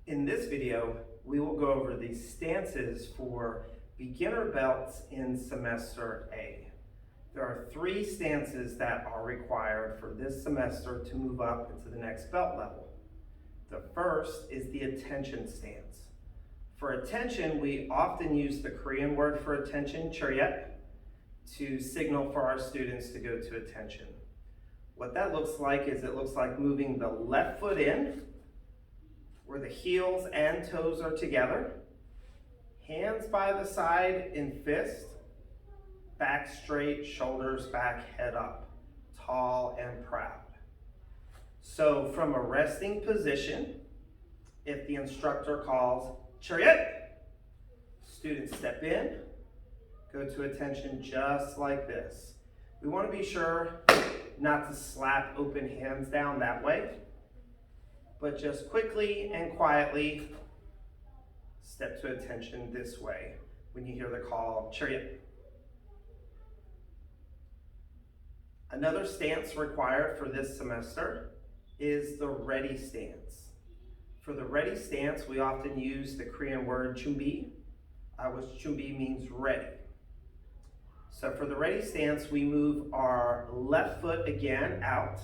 In this video, we will go over the stances for beginner belts in semester A. There are 3 stances that are required for this semester to move up into the next belt level. The first is the attention stance. For attention, we often use the Korean word for attention, Cheriut, to signal for our students to go to attention. What that looks like is it looks like moving the left foot in, where the heels and toes are together, hands by the side in fist, back straight, shoulders back, head up, tall and proud. So from a resting position, if the instructor calls Cheriut, students step in, go to attention just like this. We want to be sure not to slap open hands down that way, but just quickly and quietly step to attention this way when you hear the call, Cheriut. Another stance required for this semester is the ready stance. For the ready stance, we often use the Korean word Choon-bi, which Choon-bi means ready. So for the ready stance, we move our left foot again out,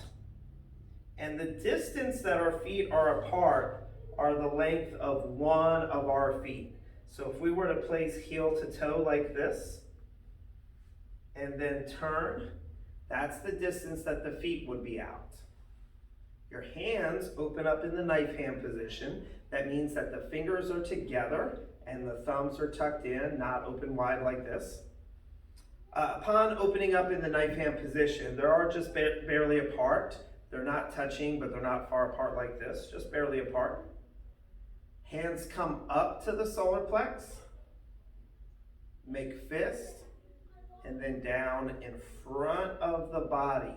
and the distance that our feet are apart are the length of one of our feet. So if we were to place heel to toe like this, and then turn, that's the distance that the feet would be out. Your hands open up in the knife hand position. That means that the fingers are together and the thumbs are tucked in, not open wide like this. Upon opening up in the knife hand position, they are just barely apart. They're not touching, but they're not far apart like this, just barely apart. Hands come up to the solar plex, make fist, and then down in front of the body.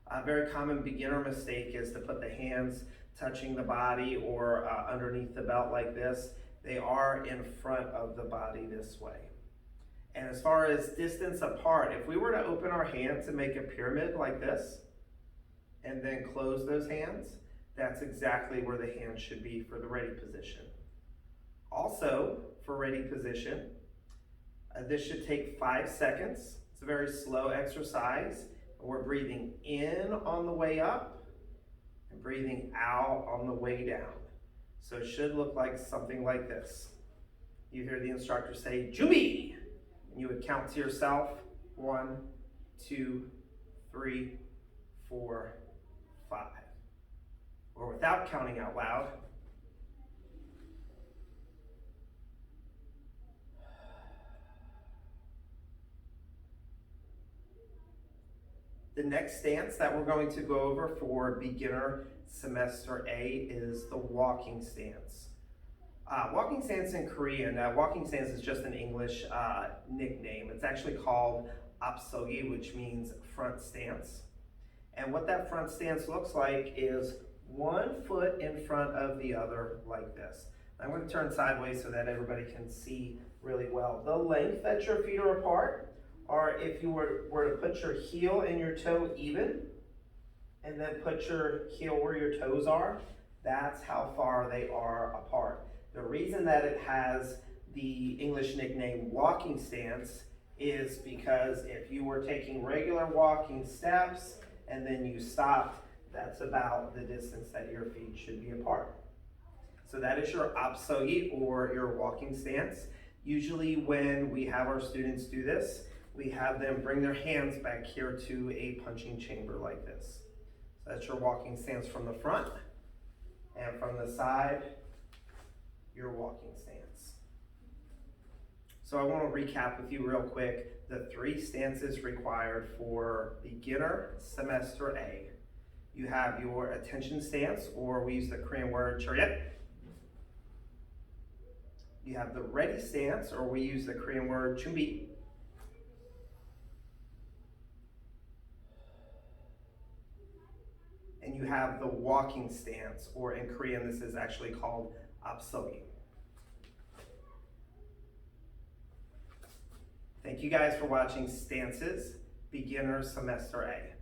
A very common beginner mistake is to put the hands touching the body or underneath the belt like this. They are in front of the body this way. And as far as distance apart, if we were to open our hands and make a pyramid like this, and then close those hands, that's exactly where the hands should be for the ready position. Also, for ready position, this should take 5 seconds. It's a very slow exercise. We're breathing in on the way up and breathing out on the way down. So it should look like something like this. You hear the instructor say, Choon-bi, and you would count to yourself, 1, 2, 3, 4, 5. Or without counting out loud, the next stance that we're going to go over for beginner semester A is the walking stance. Walking stance in Korean, walking stance is just an English nickname. It's actually called Seogi, which means front stance. And what that front stance looks like is one foot in front of the other like this. I'm going to turn sideways so that everybody can see really well. The length that your feet are apart are if you were to put your heel and your toe even, and then put your heel where your toes are, that's how far they are apart. The reason that it has the English nickname walking stance is because if you were taking regular walking steps and then you stopped, that's about the distance that your feet should be apart. So that is your Seogi, or your walking stance. Usually when we have our students do this, we have them bring their hands back here to a punching chamber like this. So that's your walking stance from the front, and from the side, your walking stance. So I want to recap with you real quick the 3 stances required for beginner semester A. You have your attention stance, or we use the Korean word Cheriut. You have the ready stance, or we use the Korean word Choon-bi. And you have the walking stance, or in Korean this is actually called Seogi. Thank you guys for watching Stances, Beginner Semester A.